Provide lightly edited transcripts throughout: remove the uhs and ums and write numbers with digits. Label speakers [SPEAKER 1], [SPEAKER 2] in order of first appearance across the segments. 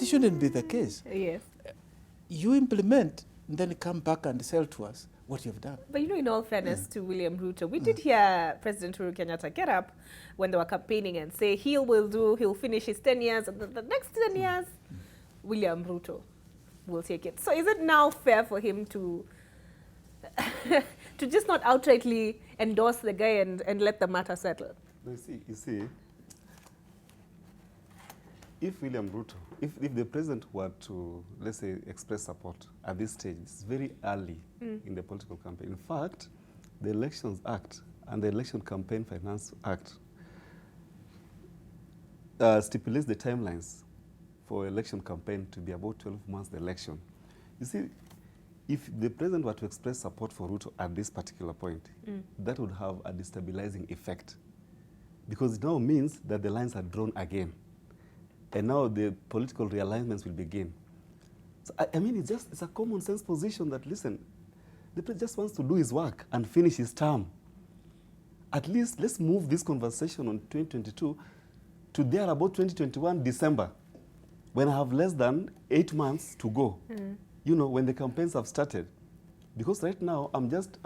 [SPEAKER 1] shouldn't be the case.
[SPEAKER 2] Yes.
[SPEAKER 1] You implement, and then come back and sell to us what you've done.
[SPEAKER 2] But you know, in all fairness to William Ruto, we did hear President Uhuru Kenyatta get up when they were campaigning and say he'll finish his 10 years, and the next 10 years, William Ruto will take it. So is it now fair for him to to just not outrightly endorse the guy and let the matter settle?
[SPEAKER 3] You see, if William Ruto, if the president were to, let's say, express support at this stage, it's very early in the political campaign. In fact, the Elections Act and the Election Campaign Finance Act stipulates the timelines for election campaign to be about 12 months the election. You see, if the president were to express support for Ruto at this particular point, that would have a destabilizing effect, because it now means that the lines are drawn again. And now the political realignments will begin. So, I mean, it's a common sense position that, listen, the president just wants to do his work and finish his term. At least let's move this conversation on 2022 to there about 2021 December, when I have less than 8 months to go. You know, when the campaigns have started. Because right now, I'm just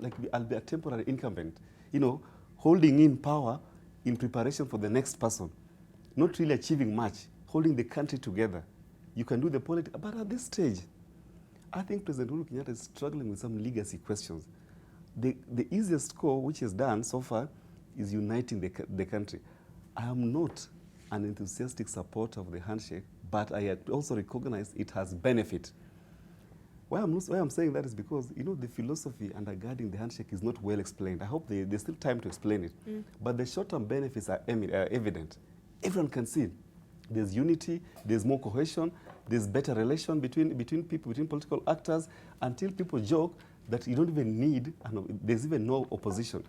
[SPEAKER 3] like, I'll be a temporary incumbent, you know, holding in power in preparation for the next person. Not really achieving much, holding the country together. You can do the politics, but at this stage, I think President Uhuru Kenyatta is struggling with some legacy questions. The easiest score which is done so far is uniting the country. I am not an enthusiastic supporter of the handshake, but I also recognize it has benefit. Why I'm saying that is because, you know, the philosophy undergirding the handshake is not well explained. I hope there's still time to explain it. But the short-term benefits are evident. Everyone can see it. There's unity, there's more cohesion, there's better relation between people, between political actors, until people joke that you don't even need, there's even no opposition.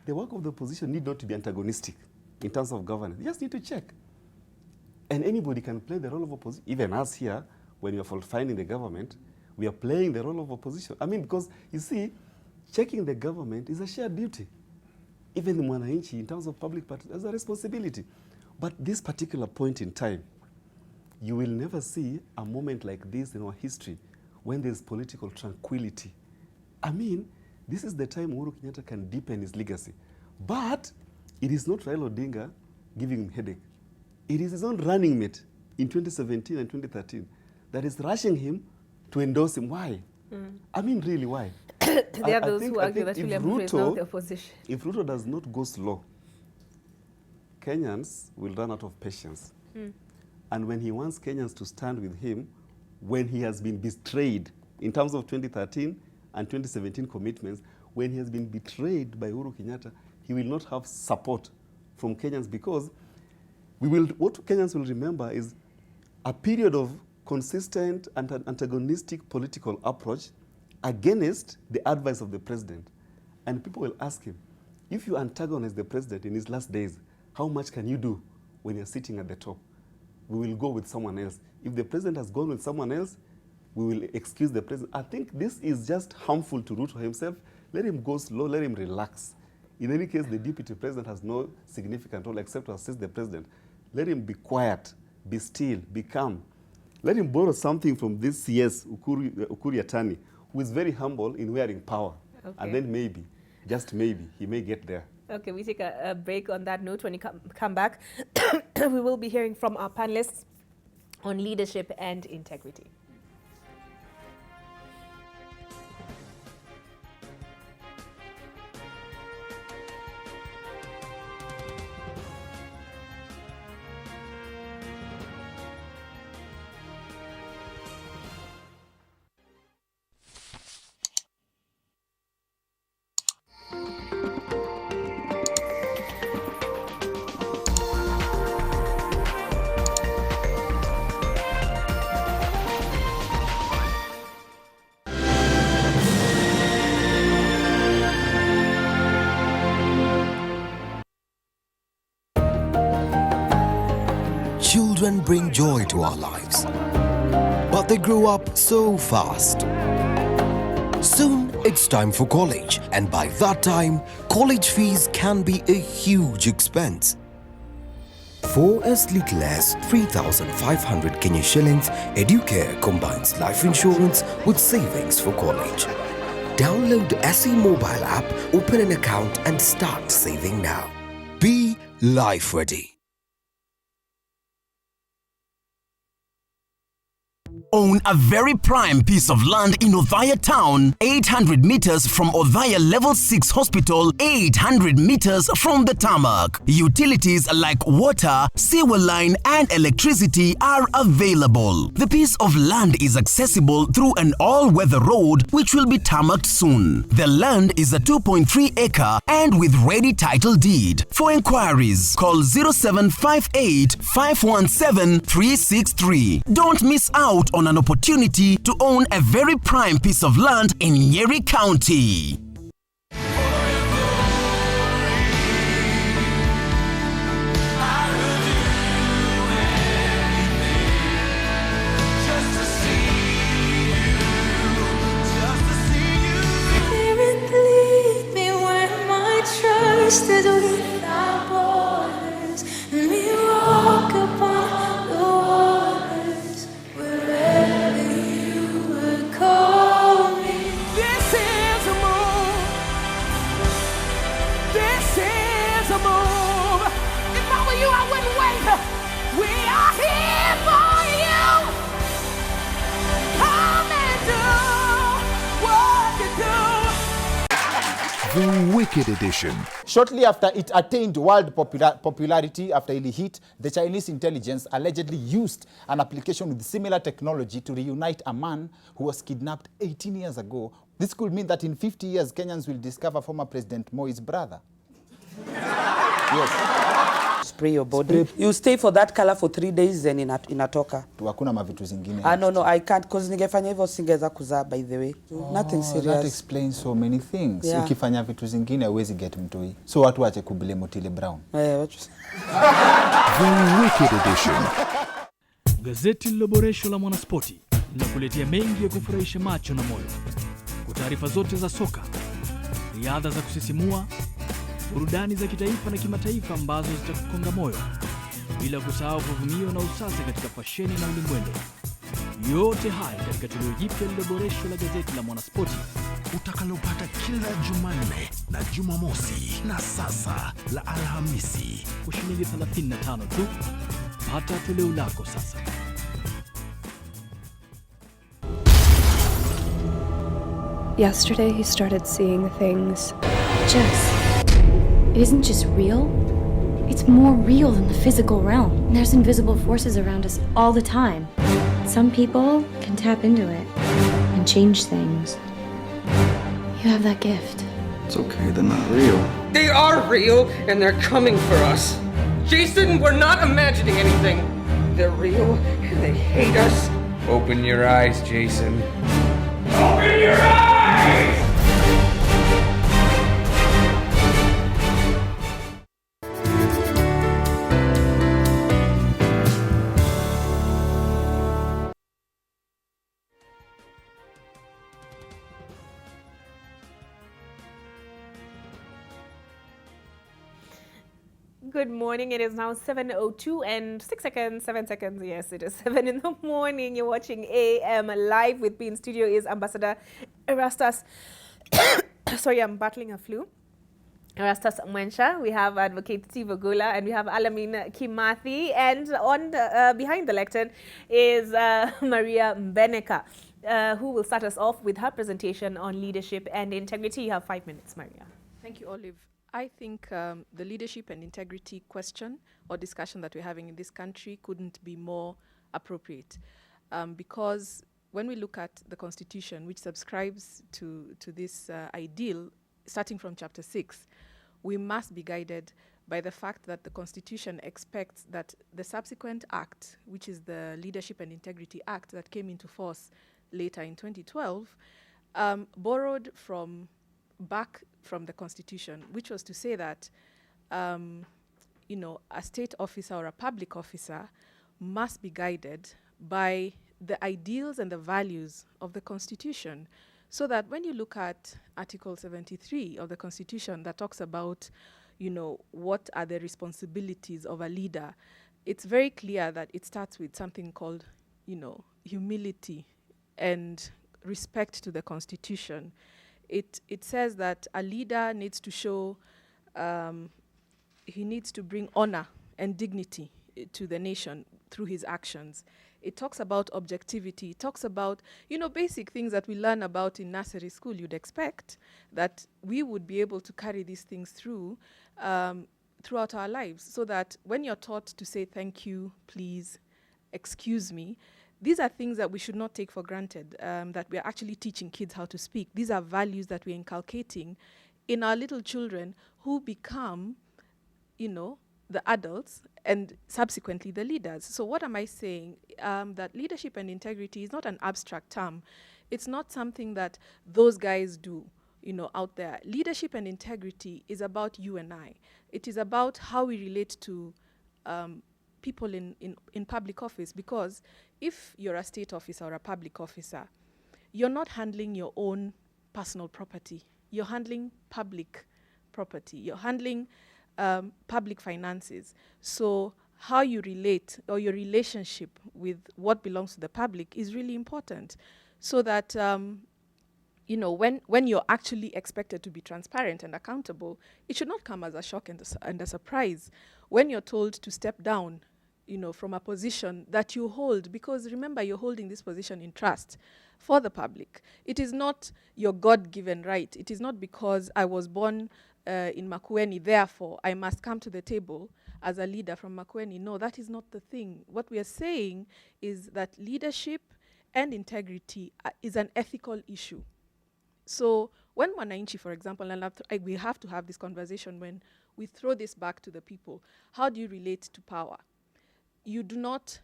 [SPEAKER 3] The work of the opposition need not to be antagonistic in terms of governance. You just need to check. And anybody can play the role of opposition. Even us here, when you're finding the government, we are playing the role of opposition. I mean, because, you see, checking the government is a shared duty. Even the Mwananchi, in terms of public party, has a responsibility. But this particular point in time, you will never see a moment like this in our history when there's political tranquility. I mean, this is the time Uhuru Kenyatta can deepen his legacy. But it is not Raila Odinga giving him headache. It is his own running mate in 2017 and 2013 that is rushing him to endorse him. Why? I mean, really, why?
[SPEAKER 2] There are those who argue that William Ruto is not the opposition.
[SPEAKER 3] If Ruto does not go slow, Kenyans will run out of patience. And when he wants Kenyans to stand with him, when he has been betrayed in terms of 2013 and 2017 commitments, when he has been betrayed by Uhuru Kenyatta, he will not have support from Kenyans, because what Kenyans will remember is a period of consistent and antagonistic political approach against the advice of the president. And people will ask him, if you antagonize the president in his last days, how much can you do when you're sitting at the top? We will go with someone else. If the president has gone with someone else, we will excuse the president. I think this is just harmful to Ruto himself. Let him go slow, let him relax. In any case, the deputy president has no significant role except to assist the president. Let him be quiet, be still, be calm. Let him borrow something from this CS, Ukuri Yatani, who is very humble in wearing power. Okay. And then maybe, just maybe, he may get there.
[SPEAKER 2] Okay, we take a break on that note. When you come back, we will be hearing from our panelists on leadership and integrity.
[SPEAKER 4] Children bring joy to our lives, but they grow up so fast. Soon it's time for college, and by that time, college fees can be a huge expense. For as little as 3,500 Kenya shillings, Educare combines life insurance with savings for college. Download the SE mobile app, open an account and start saving now. Be life ready.
[SPEAKER 5] Own a very prime piece of land in Othaya town, 800 meters from Othaya Level 6 Hospital, 800 meters from the tarmac. Utilities like water, sewer line and electricity are available. The piece of land is accessible through an all-weather road which will be tarmacked soon. The land is a 2.3 acre and with ready title deed. For inquiries, call 0758 517 363. Don't miss out on an opportunity to own a very prime piece of land in Nyeri County.
[SPEAKER 6] Trusted without borders, and we walk upon the waters wherever you would call me. This is a move. This is a move. If I were you, I wouldn't wait. We are here for you. Come and do what you do.
[SPEAKER 7] The Wicked Edition.
[SPEAKER 8] Shortly after it attained world popularity, after it hit, the Chinese intelligence allegedly used an application with similar technology to reunite a man who was kidnapped 18 years ago. This could mean that in 50 years, Kenyans will discover former President Moi's brother. Yes.
[SPEAKER 9] Spray your body. You stay for that color for 3 days, then inatoka.
[SPEAKER 8] Hakuna mavitu zingine.
[SPEAKER 9] No, I can't, because ningefanya hivyo singeweza kuzaa, by the way. Nothing serious.
[SPEAKER 8] That explains so many things.
[SPEAKER 9] Yeah.
[SPEAKER 8] Ukifanya vitu zingine huwezi get mtoi. So watu wache kublame Otile Brown.
[SPEAKER 7] The Wicked Edition.
[SPEAKER 10] Gazeti liloboreshwa la Mwanaspoti linakuletea mengi ya kufurahisha macho na moyo. Kwa taarifa zote za soka, riadha za kusisimua, burudani za kitaifa na kimataifa ambazo zitakukonga moyo, bila kusahau kuvumio na usasa katika fasheni na ulimwendo. Yote haya katika toleo jipya lililoboreshwa la gazeti la Mwanaspoti
[SPEAKER 7] utakalopata kila Jumanne na Jumamosi na sasa la Alhamisi
[SPEAKER 10] kwa shilingi 35 tu. Pata toleo lako sasa.
[SPEAKER 11] Yesterday he started seeing things. Jess, it isn't just real. It's more real than the physical realm. There's invisible forces around us all the time. Some people can tap into it and change things. You have that gift.
[SPEAKER 12] It's okay, they're not real.
[SPEAKER 13] They are real, and they're coming for us. Jason, we're not imagining anything. They're real, and they hate us.
[SPEAKER 12] Open your eyes, Jason. Open your eyes!
[SPEAKER 2] Good morning. It is now 7:02 and 6 seconds, 7 seconds. Yes, it is 7 in the morning. You're watching AM Live. With me in studio is Ambassador Erastus. Sorry, I'm battling a flu. Erastus Mwensha. We have Advocate Steve Ogola, and we have Alamin Kimathi. And on behind the lectern is Maria Mbeneka, who will start us off with her presentation on leadership and integrity. You have 5 minutes, Maria.
[SPEAKER 14] Thank you, Olive. I think the leadership and integrity question or discussion that we're having in this country couldn't be more appropriate, because when we look at the Constitution, which subscribes to this ideal, starting from Chapter 6, we must be guided by the fact that the Constitution expects that the subsequent act, which is the Leadership and Integrity Act that came into force later in 2012, borrowed back from the Constitution, which was to say that, a state officer or a public officer must be guided by the ideals and the values of the Constitution. So that when you look at Article 73 of the Constitution that talks about, what are the responsibilities of a leader, it's very clear that it starts with something called, humility and respect to the Constitution. It says that a leader needs to show, he needs to bring honor and dignity to the nation through his actions. It talks about objectivity. It talks about, basic things that we learn about in nursery school. You'd expect that we would be able to carry these things through throughout our lives, so that when you're taught to say thank you, please, excuse me, these are things that we should not take for granted, that we are actually teaching kids how to speak. These are values that we're inculcating in our little children who become, the adults and subsequently the leaders. So what am I saying? That leadership and integrity is not an abstract term. It's not something that those guys do, out there. Leadership and integrity is about you and I. It is about how we relate to people in public office, because if you're a state officer or a public officer, you're not handling your own personal property. You're handling public property. You're handling public finances. So how you relate, or your relationship with what belongs to the public, is really important, so that when you're actually expected to be transparent and accountable, it should not come as a shock and a surprise when you're told to step down, from a position that you hold, because remember, you're holding this position in trust for the public. It is not your God-given right. It is not because I was born in Makueni, therefore I must come to the table as a leader from Makueni. No, that is not the thing. What we are saying is that leadership and integrity is an ethical issue. So when Mwananchi, for example, and we have to have this conversation when we throw this back to the people, how do you relate to power? You do not,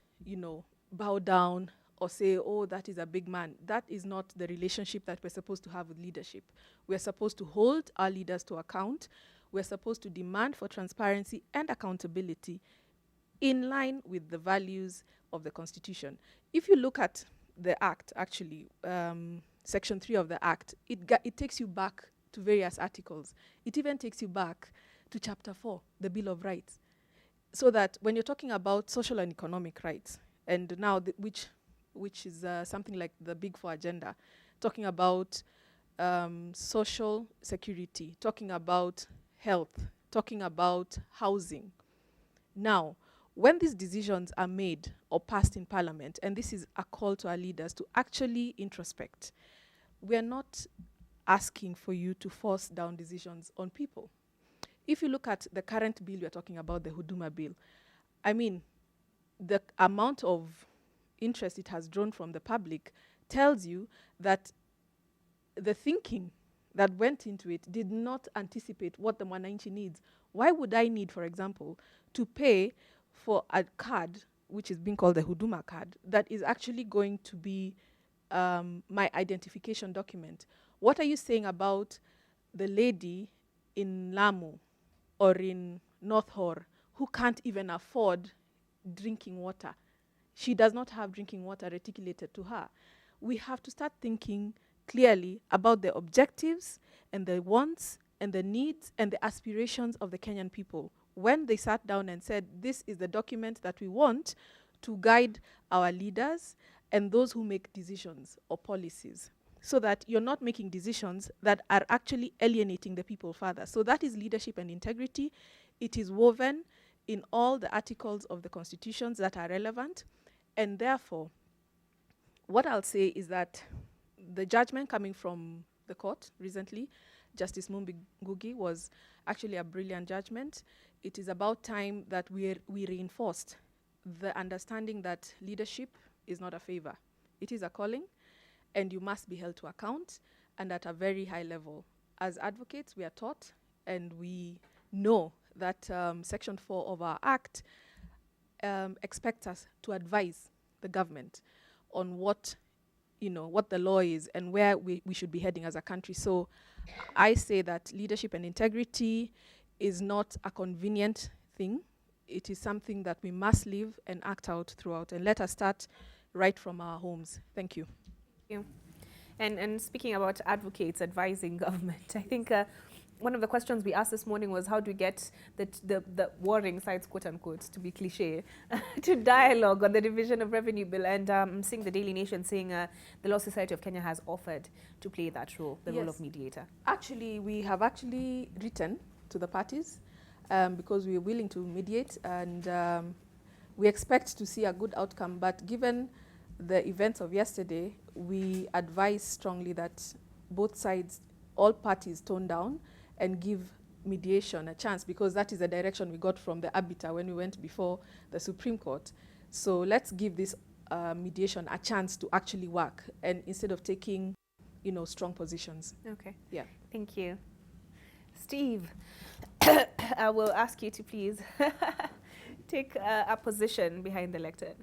[SPEAKER 14] bow down or say, oh, that is a big man. That is not the relationship that we're supposed to have with leadership. We're supposed to hold our leaders to account. We're supposed to demand for transparency and accountability in line with the values of the Constitution. If you look at the Act, actually, Section 3 of the Act, it takes you back to various articles. It even takes you back to Chapter 4, the Bill of Rights. So that when you're talking about social and economic rights, and now which is something like the Big Four agenda, talking about social security, talking about health, talking about housing. Now, when these decisions are made or passed in Parliament, and this is a call to our leaders to actually introspect, we are not asking for you to force down decisions on people. If you look at the current bill we're talking about, the Huduma bill, I mean, the amount of interest it has drawn from the public tells you that the thinking that went into it did not anticipate what the Mwananchi needs. Why would I need, for example, to pay for a card, which is being called the Huduma card, that is actually going to be my identification document? What are you saying about the lady in Lamu or in North Hor who can't even afford drinking water? She does not have drinking water reticulated to her. We have to start thinking clearly about the objectives and the wants and the needs and the aspirations of the Kenyan people. When they sat down and said, this is the document that we want to guide our leaders and those who make decisions or policies, so that you're not making decisions that are actually alienating the people further. So that is leadership and integrity. It is woven in all the articles of the constitutions that are relevant. And therefore, what I'll say is that the judgment coming from the court recently, Justice Mumbi Ngugi, was actually a brilliant judgment. It is about time that we reinforced the understanding that leadership is not a favor. It is a calling, and you must be held to account, and at a very high level. As advocates, we are taught, and we know that Section 4 of our Act expects us to advise the government on what the law is and where we should be heading as a country. So I say that leadership and integrity is not a convenient thing. It is something that we must live and act out throughout. And let us start right from our homes. Thank you.
[SPEAKER 2] Thank you. And speaking about advocates advising government, I think one of the questions we asked this morning was how do we get the warring sides, quote unquote, to be cliche, to dialogue on the division of revenue bill. And I'm seeing the Daily Nation saying the Law Society of Kenya has offered to play that role, the role of mediator.
[SPEAKER 14] Actually, we have actually written to the parties because we are willing to mediate, and we expect to see a good outcome. But given the events of yesterday, we advise strongly that both sides, all parties, tone down and give mediation a chance, because that is the direction we got from the arbiter when we went before the Supreme Court. So let's give this mediation a chance to actually work, and instead of taking, strong positions.
[SPEAKER 2] Okay.
[SPEAKER 14] Yeah.
[SPEAKER 2] Thank you. Steve, I will ask you to please take a position behind the lectern.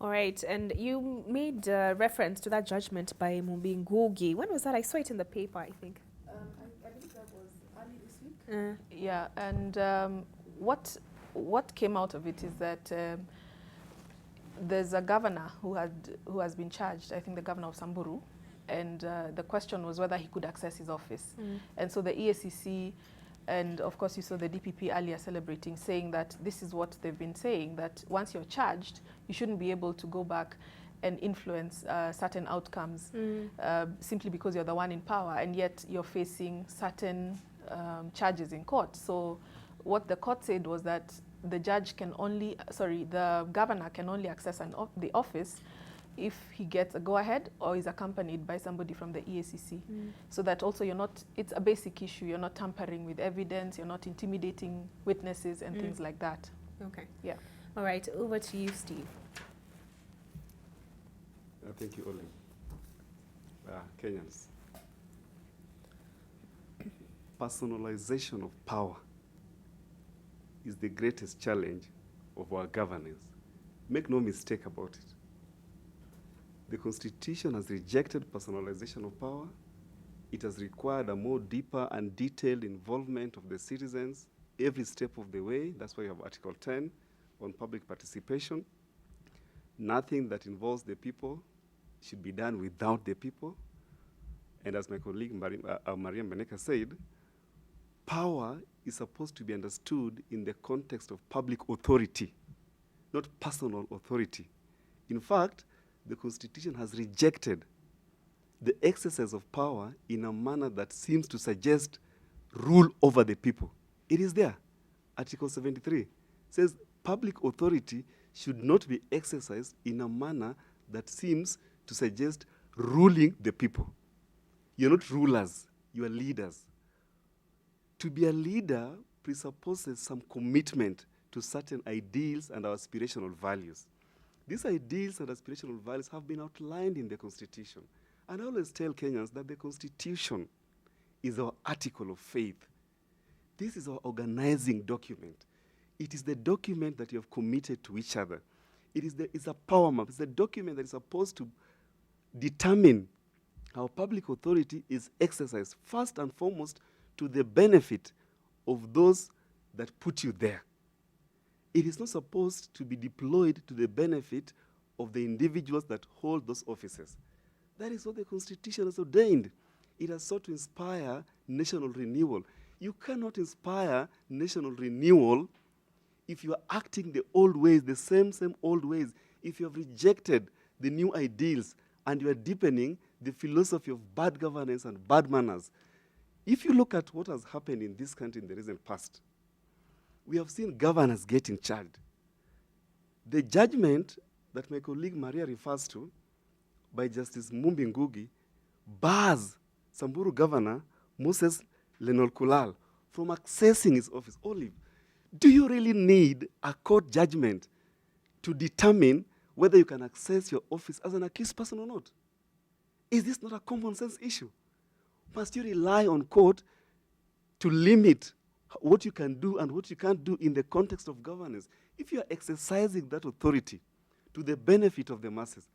[SPEAKER 2] All right, and you made reference to that judgment by Mumbi Ngugi. When was that? I saw it in the paper, I think.
[SPEAKER 14] I believe that was early this week. Yeah, and what came out of it is that there's a governor who has been charged, I think the governor of Samburu, and the question was whether he could access his office. And so the EACC, and of course you saw the DPP earlier celebrating, saying that this is what they've been saying, that once you're charged, you shouldn't be able to go back and influence certain outcomes simply because you're the one in power, and yet you're facing certain charges in court. So what the court said was that the governor can only access the office if he gets a go-ahead or is accompanied by somebody from the EACC. So that also it's a basic issue, you're not tampering with evidence, you're not intimidating witnesses and things like that.
[SPEAKER 2] Okay.
[SPEAKER 14] Yeah.
[SPEAKER 2] All right, over to you, Steve.
[SPEAKER 3] Thank you, Oli. Kenyans. Personalization of power is the greatest challenge of our governance. Make no mistake about it. The Constitution has rejected personalization of power. It has required a more deeper and detailed involvement of the citizens every step of the way. That's why you have Article 10 on public participation. Nothing that involves the people should be done without the people. And as my colleague Mariam Beneka said, power is supposed to be understood in the context of public authority, not personal authority. In fact, the Constitution has rejected the exercise of power in a manner that seems to suggest rule over the people. It is there. Article 73 says public authority should not be exercised in a manner that seems to suggest ruling the people. You're not rulers, you are leaders. To be a leader presupposes some commitment to certain ideals and our aspirational values. These ideals and aspirational values have been outlined in the Constitution. And I always tell Kenyans that the Constitution is our article of faith. This is our organizing document. It is the document that you have committed to each other. It's a power map. It's a document that is supposed to determine how public authority is exercised, first and foremost, to the benefit of those that put you there. It is not supposed to be deployed to the benefit of the individuals that hold those offices. That is what the Constitution has ordained. It has sought to inspire national renewal. You cannot inspire national renewal if you are acting the old ways, the same old ways. If you have rejected the new ideals and you are deepening the philosophy of bad governance and bad manners. If you look at what has happened in this country in the recent past, we have seen governors getting charged. The judgment that my colleague Maria refers to by Justice Mumbi Ngugi bars Samburu Governor Moses Lenol Kulal from accessing his office. Olive, do you really need a court judgment to determine whether you can access your office as an accused person or not? Is this not a common sense issue? Must you rely on court to limit what you can do and what you can't do in the context of governance? If you are exercising that authority to the benefit of the masses,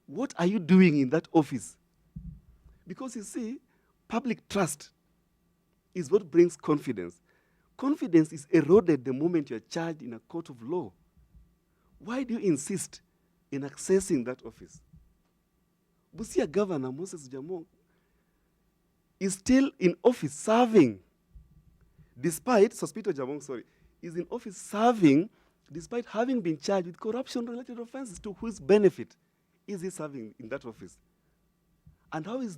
[SPEAKER 3] what are you doing in that office? Because you see, public trust is what brings confidence. Confidence is eroded the moment you are charged in a court of law. Why do you insist in accessing that office? Busia Governor Moses Jamong is still in office serving, despite, Sospito Jamong, sorry, is in office serving despite having been charged with corruption-related offenses. To whose benefit is he serving in that office? And how is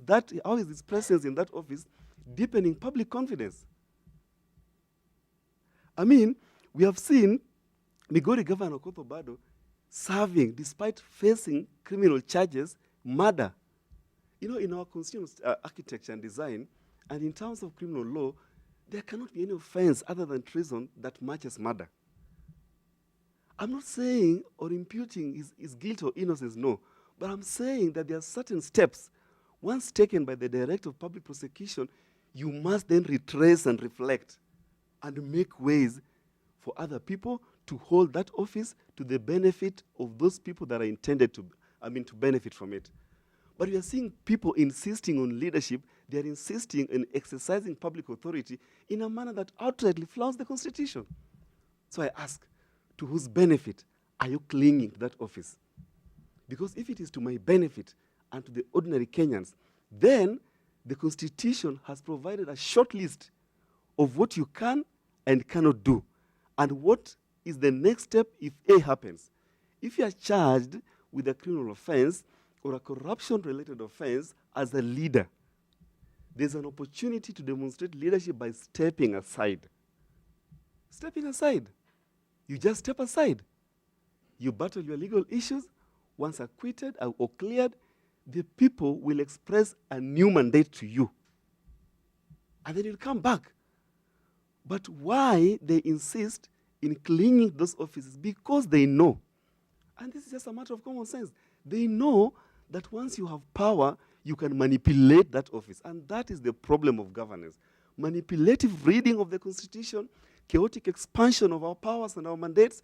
[SPEAKER 3] his presence in that office deepening public confidence? I mean, we have seen Migori Governor Okoth Obado serving despite facing criminal charges, murder. You know, in our constitutional architecture and design, and in terms of criminal law, there cannot be any offense other than treason that matches murder. I'm not saying or imputing his guilt or innocence, no. But I'm saying that there are certain steps, once taken by the Director of Public Prosecution, you must then retrace and reflect and make ways for other people to hold that office to the benefit of those people that are intended to benefit from it. But we are seeing people insisting on leadership. They are insisting on exercising public authority in a manner that outrightly flouts the Constitution. So I ask, to whose benefit are you clinging to that office? Because if it is to my benefit and to the ordinary Kenyans, then the Constitution has provided a short list of what you can and cannot do, and what is the next step if A happens. If you are charged with a criminal offense or a corruption-related offense as a leader, there's an opportunity to demonstrate leadership by stepping aside. Stepping aside. You just step aside. You battle your legal issues. Once acquitted or cleared, the people will express a new mandate to you. And then you'll come back. But why they insist in clinging to those offices? Because they know, and this is just a matter of common sense, they know that once you have power, you can manipulate that office. And that is the problem of governance. Manipulative reading of the Constitution, chaotic expansion of our powers and our mandates,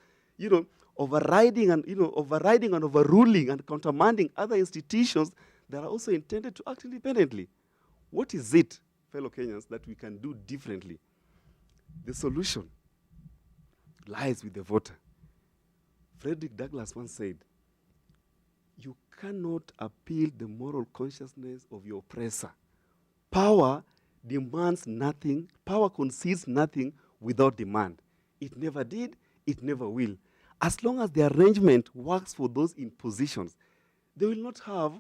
[SPEAKER 3] overriding and overruling and countermanding other institutions that are also intended to act independently. What is it, fellow Kenyans, that we can do differently? The solution lies with the voter. Frederick Douglass once said, you cannot appeal the moral consciousness of your oppressor. Power demands nothing, power concedes nothing without demand. It never did, it never will. As long as the arrangement works for those in positions, they will not have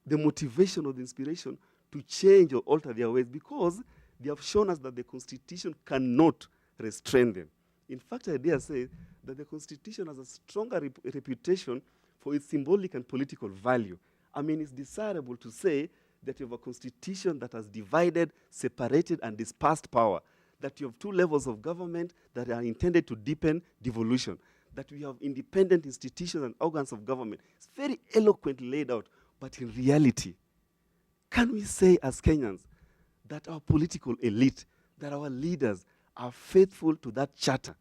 [SPEAKER 3] the motivation or the inspiration to change or alter their ways, because they have shown us that the Constitution cannot restrain them. In fact, I dare say that the Constitution has a stronger reputation for its symbolic and political value. I mean, it's desirable to say that you have a Constitution that has divided, separated, and dispersed power, that you have two levels of government that are intended to deepen devolution, that we have independent institutions and organs of government. It's very eloquently laid out, but in reality, can we say as Kenyans that our political elite, that our leaders are faithful to that charter?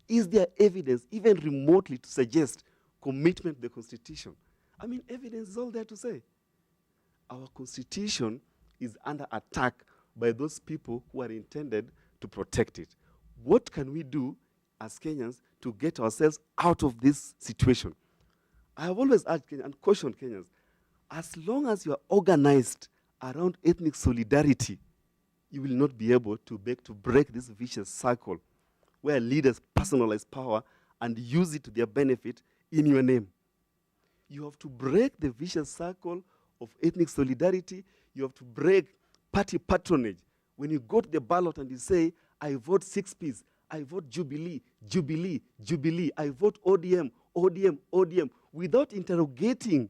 [SPEAKER 3] Is there evidence, even remotely, to suggest commitment to the Constitution? I mean, evidence is all there to say. Our Constitution is under attack by those people who are intended to protect it. What can we do as Kenyans to get ourselves out of this situation? I have always urged Kenyans and cautioned Kenyans, as long as you are organized around ethnic solidarity, you will not be able to break this vicious cycle where leaders personalize power and use it to their benefit in your name. You have to break the vicious cycle of ethnic solidarity. You have to break party patronage. When you go to the ballot and you say, I vote 6Ps, I vote Jubilee, Jubilee, Jubilee, I vote ODM, ODM, ODM, without interrogating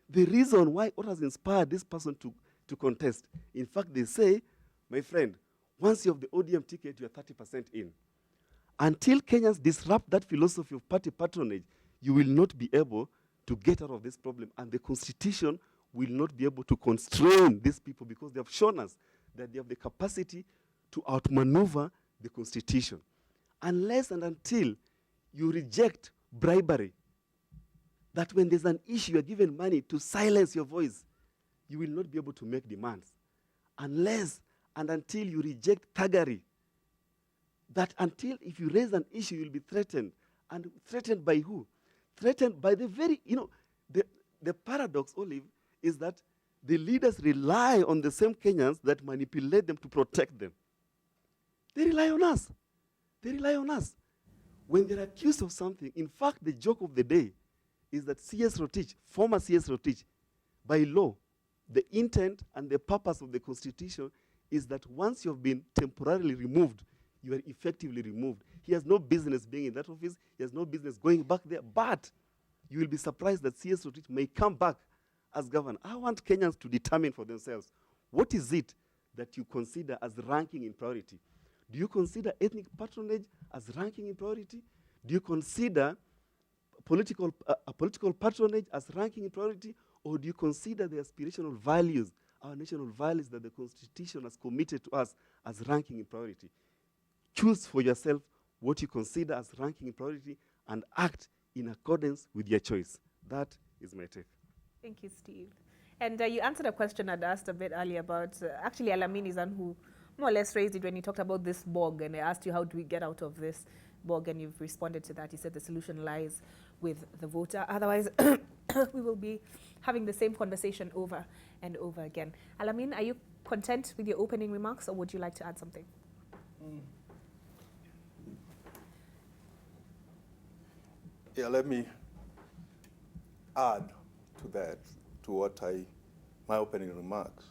[SPEAKER 3] the reason why, what has inspired this person to contest. In fact, they say, my friend, once you have the ODM ticket, you are 30% in. Until Kenyans disrupt that philosophy of party patronage, you will not be able to get out of this problem, and the Constitution will not be able to constrain these people, because they have shown us that they have the capacity to outmaneuver the Constitution. Unless and until you reject bribery, that when there's an issue, you are given money to silence your voice, you will not be able to make demands. Unless and until you reject thuggery, that until if you raise an issue, you'll be threatened. And threatened by who? threatened by the very, the paradox, Olive, is that the leaders rely on the same Kenyans that manipulate them to protect them. They rely on us. They rely on us. When they're accused of something, in fact, the joke of the day is that C.S. Rotich, former C.S. Rotich, by law, the intent and the purpose of the Constitution is that once you've been temporarily removed, you are effectively removed. He has no business being in that office. He has no business going back there. But you will be surprised that C.S. Rotich may come back as governor. I want Kenyans to determine for themselves, what is it that you consider as ranking in priority? Do you consider ethnic patronage as ranking in priority? Do you consider political patronage as ranking in priority? Or do you consider the aspirational values, our national values that the Constitution has committed to us as ranking in priority? Choose for yourself what you consider as ranking in priority and act in accordance with your choice. That is my take.
[SPEAKER 2] Thank you, Steve. And you answered a question I'd asked a bit earlier about, actually Alamin is one who more or less raised it when you talked about this bog, and I asked you, how do we get out of this bog? And you've responded to that. You said the solution lies with the voter. Otherwise, we will be having the same conversation over and over again. Alamin, are you content with your opening remarks, or would you like to add something?
[SPEAKER 15] Yeah, let me add to that, to what my opening remarks,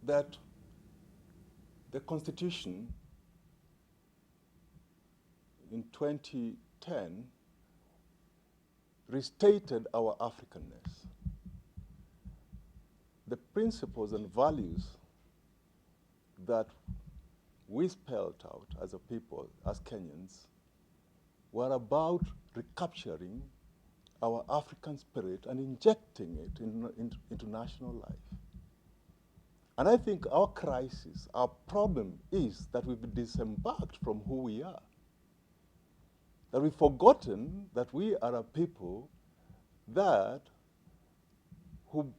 [SPEAKER 15] that the Constitution in 2010 restated our Africanness. The principles and values that we spelled out as a people, as Kenyans, were about recapturing our African spirit and injecting it into national life. And I think our crisis, our problem is that we've disembarked from who we are. That we've forgotten that we are a people that who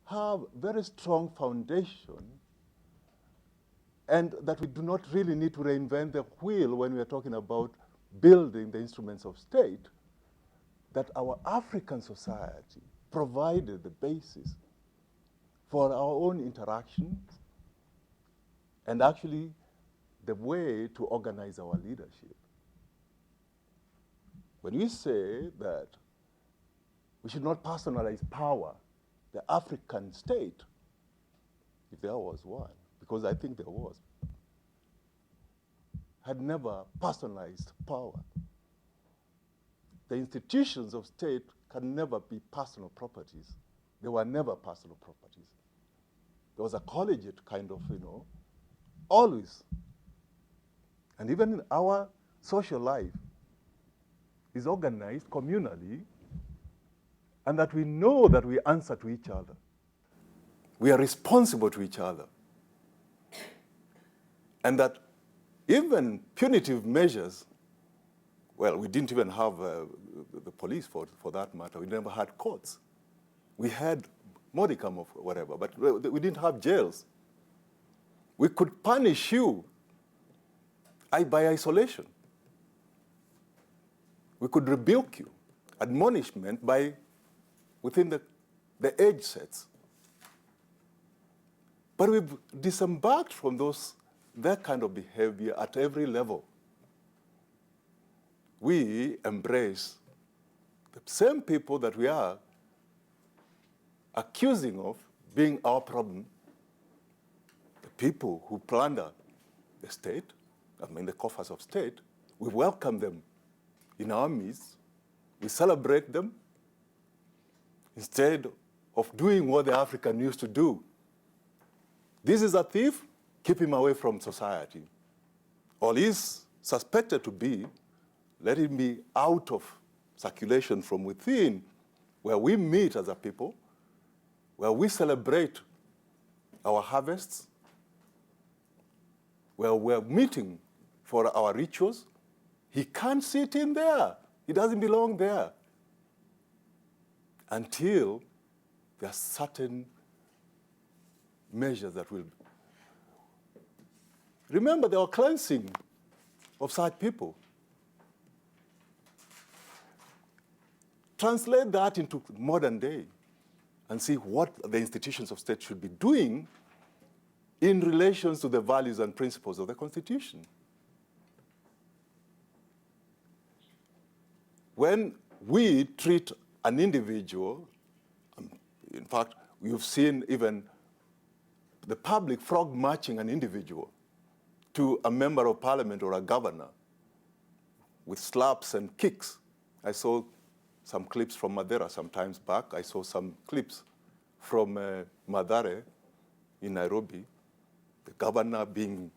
[SPEAKER 15] have very strong foundation, and that we do not really need to reinvent the wheel when we are talking about building the instruments of state, that our African society provided the basis for our own interactions and actually the way to organize our leadership. When we say that we should not personalize power, the African state, if there was one, because I think there was, had never personalized power. The institutions of state can never be personal properties. They were never personal properties. There was a collegiate kind of, always. And even in our social life is organized communally, and that we know that we answer to each other. We are responsible to each other. And that even punitive measures, well, we didn't even have the police for that matter. We never had courts. We had modicum of whatever, but we didn't have jails. We could punish you by isolation. We could rebuke you, admonishment by within the age sets. But we've disembarked from that kind of behavior at every level. We embrace the same people that we are accusing of being our problem, the people who plunder the state, the coffers of state. We welcome them in our midst. We celebrate them instead of doing what the African used to do. This is a thief, keep him away from society. Or is suspected to be, let him be out of circulation from within, where we meet as a people, where we celebrate our harvests, where we're meeting for our rituals. He can't sit in there. He doesn't belong there. Until there are certain measures that will. Remember, there were cleansing of such people. translate that into modern day and see what the institutions of state should be doing in relation to the values and principles of the Constitution. When we treat an individual, in fact, you've seen even the public frog marching an individual to a member of parliament or a governor with slaps and kicks. I saw some clips from Madeira some times back. I saw some clips from Mathare in Nairobi. The governor being,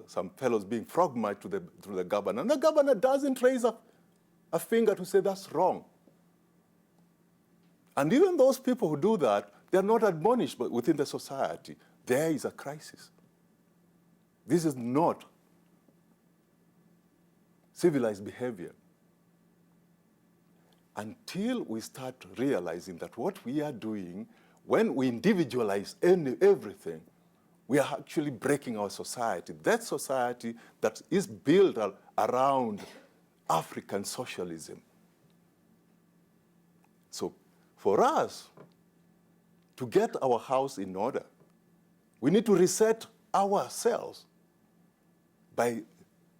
[SPEAKER 15] some fellows being frog marched to the governor. And the governor doesn't raise a finger to say that's wrong. And even those people who do that, they're not admonished but within the society. There is a crisis. This is not civilized behavior. Until we start realizing that what we are doing, when we individualize everything, we are actually breaking our society. That society that is built around African socialism. So for us to get our house in order, we need to reset ourselves by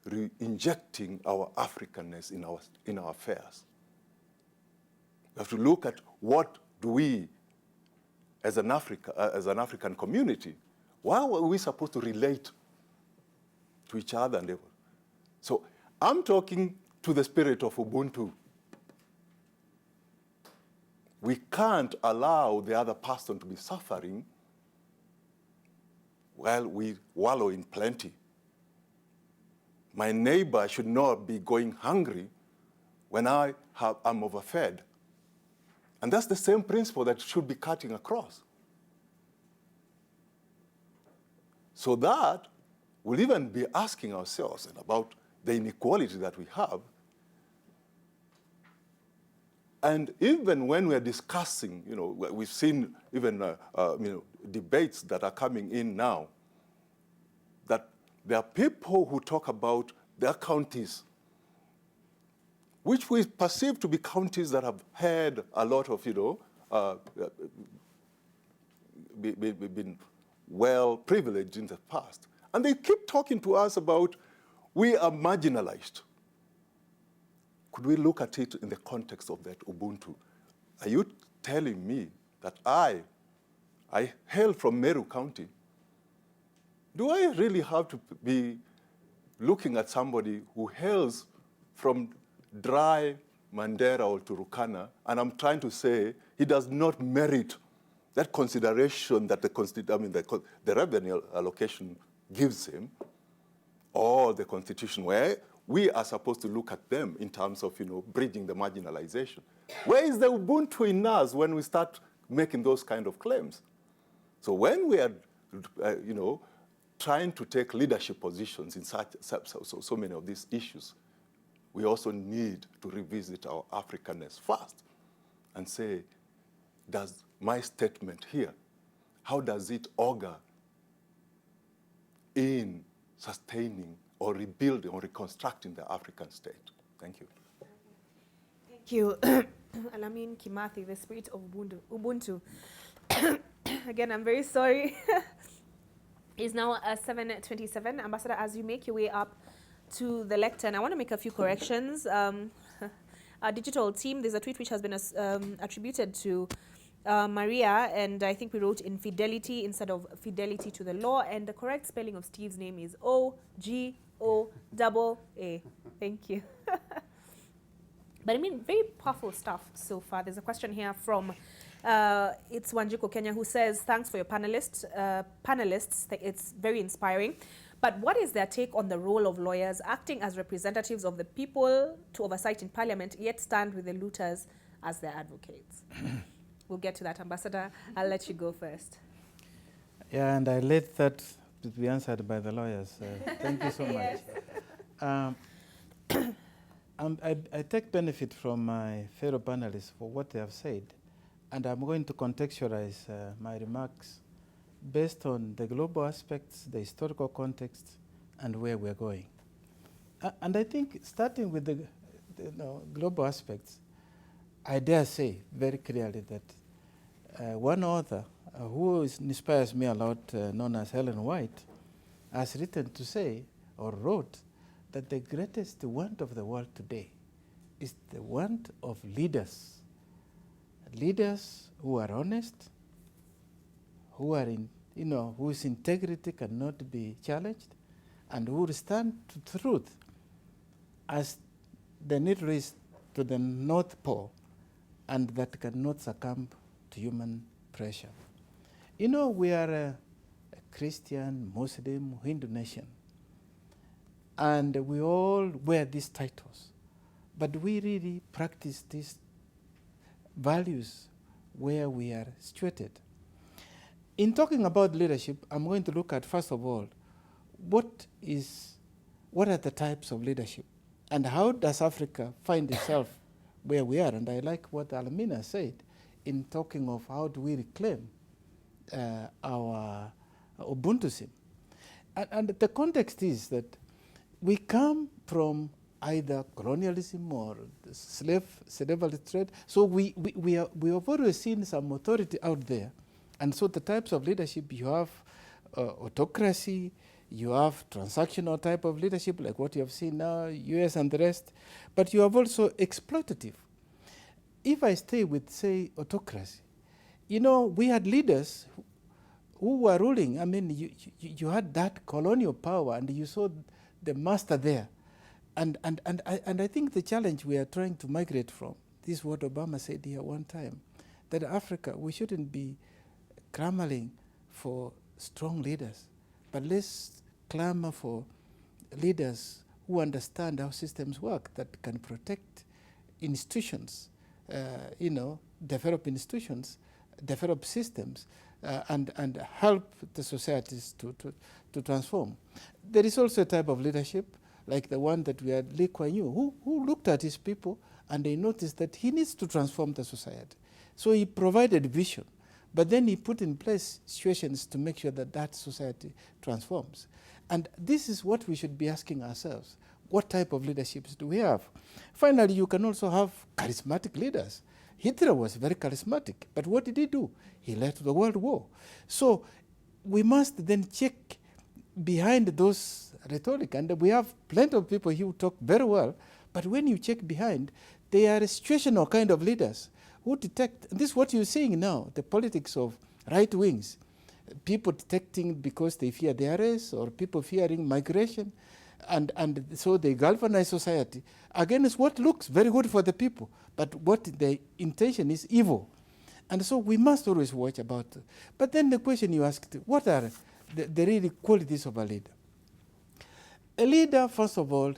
[SPEAKER 15] re-injecting our Africanness in our affairs. We have to look at what do we, as an African community, how are we supposed to relate to each other? So I'm talking to the spirit of Ubuntu. We can't allow the other person to be suffering while we wallow in plenty. My neighbor should not be going hungry when I'm overfed. And that's the same principle that should be cutting across. So that we'll even be asking ourselves about the inequality that we have. And even when we're discussing, we've seen even debates that are coming in now, that there are people who talk about their counties, which we perceive to be counties that have had a lot of, been well privileged in the past. And they keep talking to us about we are marginalized. Could we look at it in the context of that Ubuntu? Are you telling me that I hail from Meru County? Do I really have to be looking at somebody who hails from dry Mandera or Turukana, and I'm trying to say he does not merit that consideration that the revenue allocation gives him, or the Constitution, where we are supposed to look at them in terms of, bridging the marginalization. Where is the Ubuntu in us when we start making those kind of claims? So when we are, trying to take leadership positions in so many of these issues, we also need to revisit our Africanness first and say, does my statement here, how does it augur in sustaining or rebuilding or reconstructing the African state? Thank you.
[SPEAKER 2] Thank you. Alamin Kimathi, the spirit of Ubuntu. Again, I'm very sorry. It's now 7:27. Ambassador, as you make your way up to the lectern, I want to make a few corrections. Our digital team, there's a tweet which has been attributed to Maria, and I think we wrote infidelity instead of fidelity to the law, and the correct spelling of Steve's name is O-G-O-A-A. Thank you. But I mean, very powerful stuff so far. There's a question here from it's Wanjiko Kenya, who says, thanks for your panelists. It's very inspiring. But what is their take on the role of lawyers acting as representatives of the people to oversight in parliament, yet stand with the looters as their advocates? We'll get to that, Ambassador. I'll let you go first.
[SPEAKER 1] Yeah, and I let that to be answered by the lawyers. Thank you so much. I take benefit from my fellow panelists for what they have said, and I'm going to contextualize my remarks based on the global aspects, the historical context, and where we're going. And I think starting with the global aspects, I dare say very clearly that one author who inspires me a lot, known as Helen White, has written to say, or wrote, that the greatest want of the world today is the want of leaders. Leaders who are honest, who are whose integrity cannot be challenged, and who will stand to truth as the needle is to the North Pole, and that cannot succumb to human pressure. You know, we are a Christian, Muslim, Hindu nation, and we all wear these titles, but we really practice these values where we are situated. In talking about leadership, I'm going to look at, first of all, what are the types of leadership, and how does Africa find itself where we are? And I like what Almina said in talking of how do we reclaim our Ubuntuism. And the context is that we come from either colonialism or slavery trade, so we have always seen some authority out there. And so the types of leadership, you have autocracy, you have transactional type of leadership, like what you have seen now, US and the rest, but you have also exploitative. If I stay with, say, autocracy, you know, we had leaders who were ruling. I mean, you had that colonial power, and you saw the master there. And I think the challenge we are trying to migrate from, this is what Obama said here one time, that Africa, we shouldn't be clamoring for strong leaders, but let's clamor for leaders who understand how systems work, that can protect institutions, develop institutions, develop systems, and help the societies to transform. There is also a type of leadership, like the one that we had Lee Kuan Yew, who looked at his people and they noticed that he needs to transform the society. So he provided vision, but then he put in place situations to make sure that that society transforms. And this is what we should be asking ourselves. What type of leaderships do we have? Finally, you can also have charismatic leaders. Hitler was very charismatic, but what did he do? He led to the World War. So we must then check behind those rhetoric, and we have plenty of people who talk very well, but when you check behind, they are situational kind of leaders who detect, and this is what you're seeing now, the politics of right wings, people detecting because they fear the arrest, or people fearing migration, and so they galvanize society against what looks very good for the people, but what the intention is evil. And so we must always watch about it. But then the question you asked, what are the really qualities of a leader? A leader, first of all,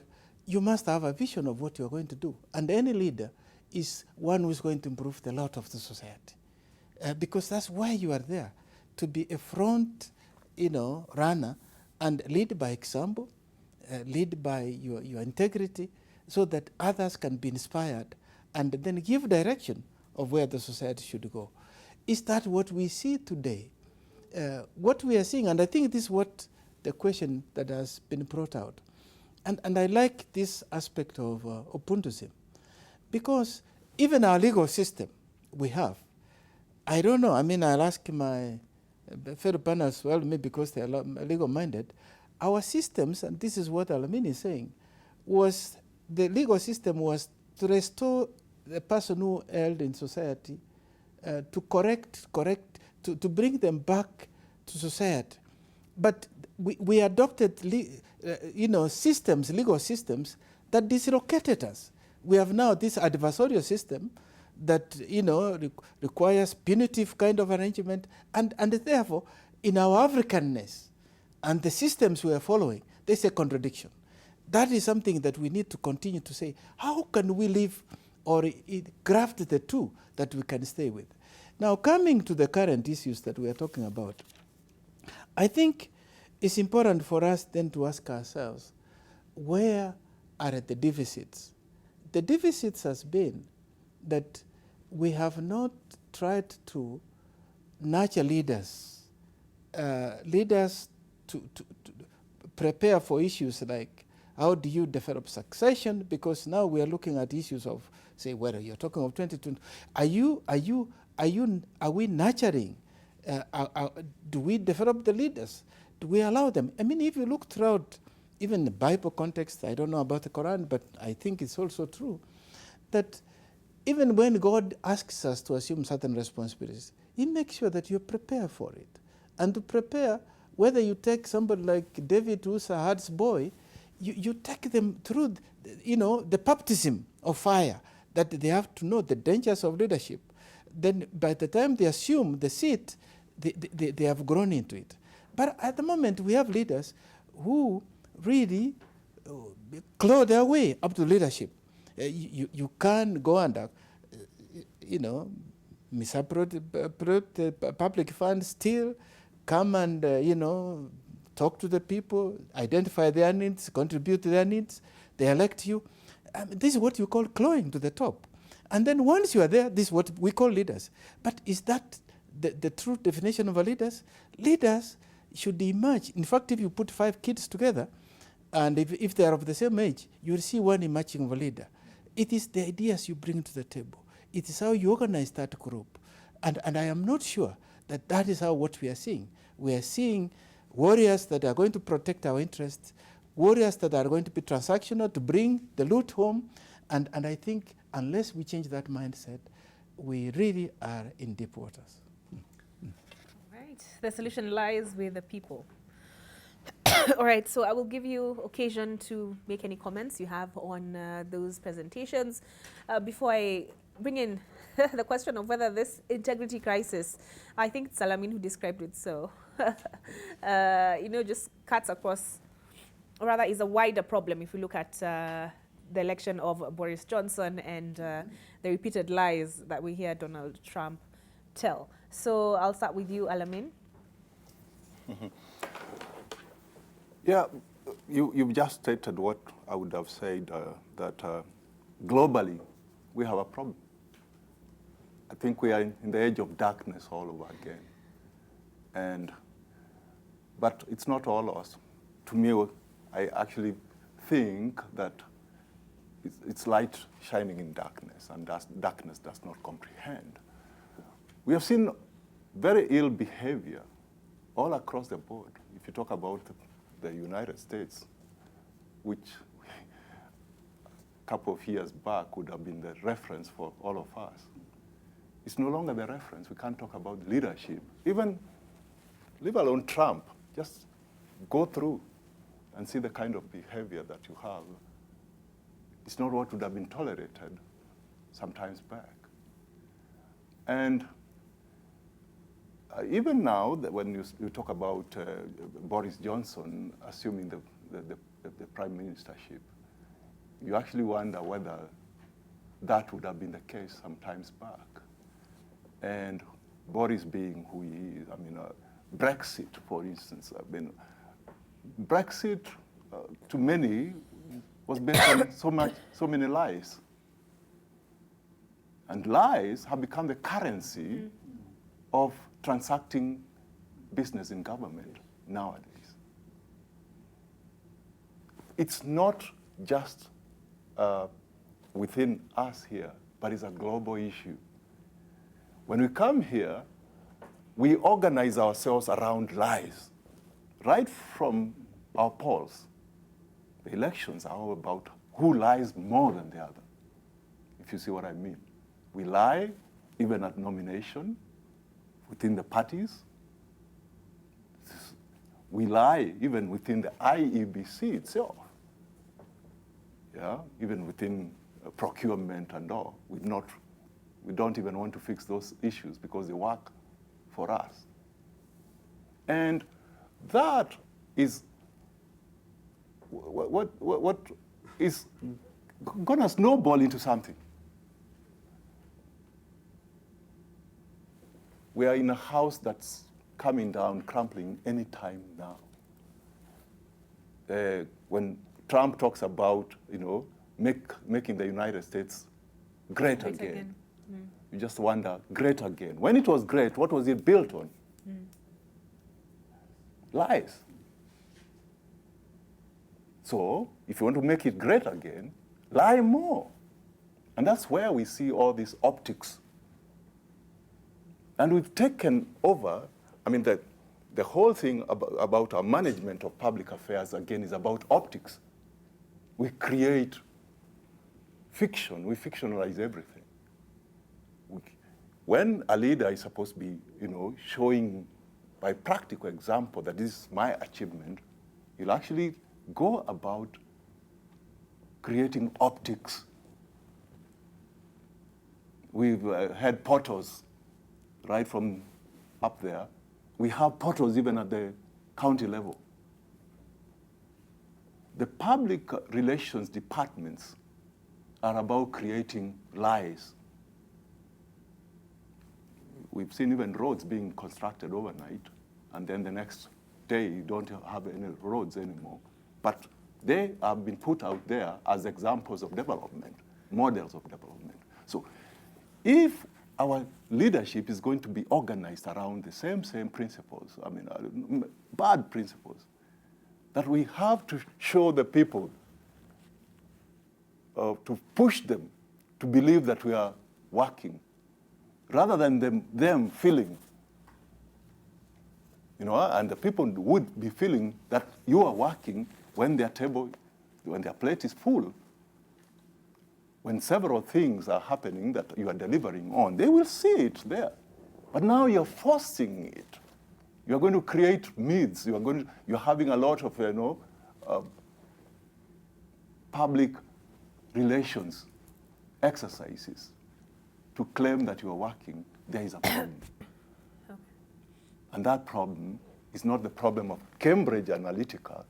[SPEAKER 1] you must have a vision of what you're going to do. And any leader is one who's going to improve the lot of the society. Because that's why you are there, to be a front runner and lead by example, lead by your integrity, so that others can be inspired and then give direction of where the society should go. Is that what we see today? What we are seeing, and I think this is what the question that has been brought out. And I like this aspect of Ubuntuism, because even our legal system we have, I don't know, I mean, I'll ask my fellow panel as well, maybe because they are legal-minded, our systems, and this is what Alamin is saying, was the legal system was to restore the person who held in society, to to bring them back to society. But we adopted systems, legal systems, that dislocated us. We have now this adversarial system that requires punitive kind of arrangement, and therefore, in our Africanness and the systems we are following, there's a contradiction. That is something that we need to continue to say. How can we live or graft the two that we can stay with? Now, coming to the current issues that we are talking about, I think it's important for us then to ask ourselves, where are the deficits? The deficits has been that we have not tried to nurture leaders to prepare for issues like How do you develop succession? Because now we are looking at issues of, say, whether you're talking of 2020. Are we nurturing? Do we develop the leaders? Do we allow them? I mean, if you look throughout, even the Bible context, I don't know about the Quran, but I think it's also true that even when God asks us to assume certain responsibilities, He makes sure that you prepare for it. And to prepare, whether you take somebody like David, who's a hard's boy, you take them through, the baptism of fire, that they have to know the dangers of leadership. Then by the time they assume the seat, they have grown into it. But at the moment, we have leaders who really claw their way up to leadership. You can't go under, misappropriate public funds, steal, come and, talk to the people, identify their needs, contribute to their needs. They elect you. This is what you call clawing to the top. And then once you are there, this is what we call leaders. But is that the true definition of a leaders? Leaders should emerge. In fact, if you put 5 kids together, and if they are of the same age, you will see one emerging of a leader. It is the ideas you bring to the table. It is how you organize that group. And I am not sure that is how what we are seeing. We are seeing warriors that are going to protect our interests, warriors that are going to be transactional to bring the loot home. And I think unless we change that mindset, we really are in deep waters.
[SPEAKER 2] Right. The solution lies with the people. All right, so I will give you occasion to make any comments you have on those presentations. Before I bring in the question of whether this integrity crisis, I think it's Alamin who described it so, just cuts across, or rather is a wider problem if you look at the election of Boris Johnson and the repeated lies that we hear Donald Trump tell. So I'll start with you, Alamin.
[SPEAKER 15] Yeah, you've just stated what I would have said, that globally we have a problem. I think we are in the age of darkness all over again. But it's not all lost. To me, I actually think that it's light shining in darkness, and darkness does not comprehend. We have seen very ill behavior all across the board. If you talk about the United States, which a couple of years back would have been the reference for all of us, it's no longer the reference. We can't talk about leadership. Even, leave alone Trump, just go through and see the kind of behavior that you have. It's not what would have been tolerated some times back. And even now, when you talk about Boris Johnson assuming the prime ministership, you actually wonder whether that would have been the case some times back. And Boris being who he is, Brexit, for instance, Brexit to many was based on so many lies. And lies have become the currency of transacting business in government nowadays. It's not just within us here, but it's a global issue. When we come here, we organize ourselves around lies, right from our polls. The elections are all about who lies more than the other, if you see what I mean. We lie even at nomination within the parties. We lie even within the IEBC itself. Yeah, even within procurement and all. We don't even want to fix those issues because they work for us. And that is what is going to snowball into something. We are in a house that's coming down, crumbling any time now. When Trump talks about, making the United States great again. You just wonder, great again. When it was great, what was it built on? Lies. So if you want to make it great again, lie more. And that's where we see all these optics. And we've taken over, I mean, the whole thing about our management of public affairs, again, is about optics. We create fiction, we fictionalize everything. When a leader is supposed to be, showing by practical example that this is my achievement, you'll actually go about creating optics. We've had portals right from up there. We have portals even at the county level. The public relations departments are about creating lies. We've seen even roads being constructed overnight, and then the next day you don't have any roads anymore. But they have been put out there as examples of development, models of development. So if our leadership is going to be organized around the same principles, I mean, bad principles, that we have to show the people, to push them to believe that we are working, rather than them feeling, and the people would be feeling that you are working when their plate is full. When several things are happening that you are delivering on, they will see it there. But now you're forcing it. You're going to create myths. You're having a lot of, public relations exercises to claim that you are working. There is a problem. Okay. And that problem is not the problem of Cambridge Analytica,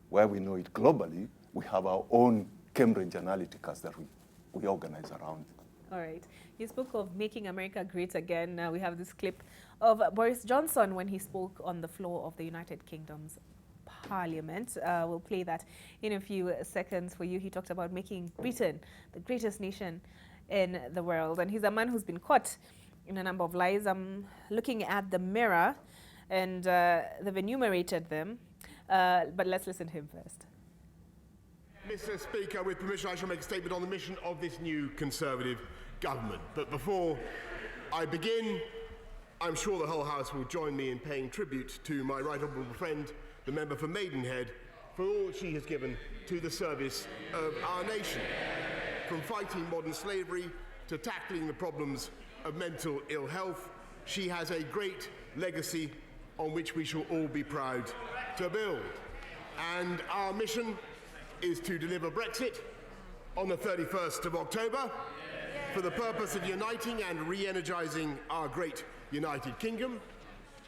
[SPEAKER 15] where we know it globally. We have our own Cambridge Analyticas that we organize around.
[SPEAKER 2] All right. You spoke of making America great again. We have this clip of Boris Johnson when he spoke on the floor of the United Kingdom's Parliament. We'll play that in a few seconds for you. He talked about making Britain the greatest nation in the world. And he's a man who's been caught in a number of lies. I'm looking at the Mirror, and they've enumerated them. But let's listen to him first.
[SPEAKER 16] Mr. Speaker, with permission, I shall make a statement on the mission of this new Conservative government. But before I begin, I'm sure the whole House will join me in paying tribute to my right honourable friend, the member for Maidenhead, for all she has given to the service of our nation. From fighting modern slavery to tackling the problems of mental ill health, she has a great legacy on which we shall all be proud to build. And our mission is to deliver Brexit on the 31st of October for the purpose of uniting and re-energising our great United Kingdom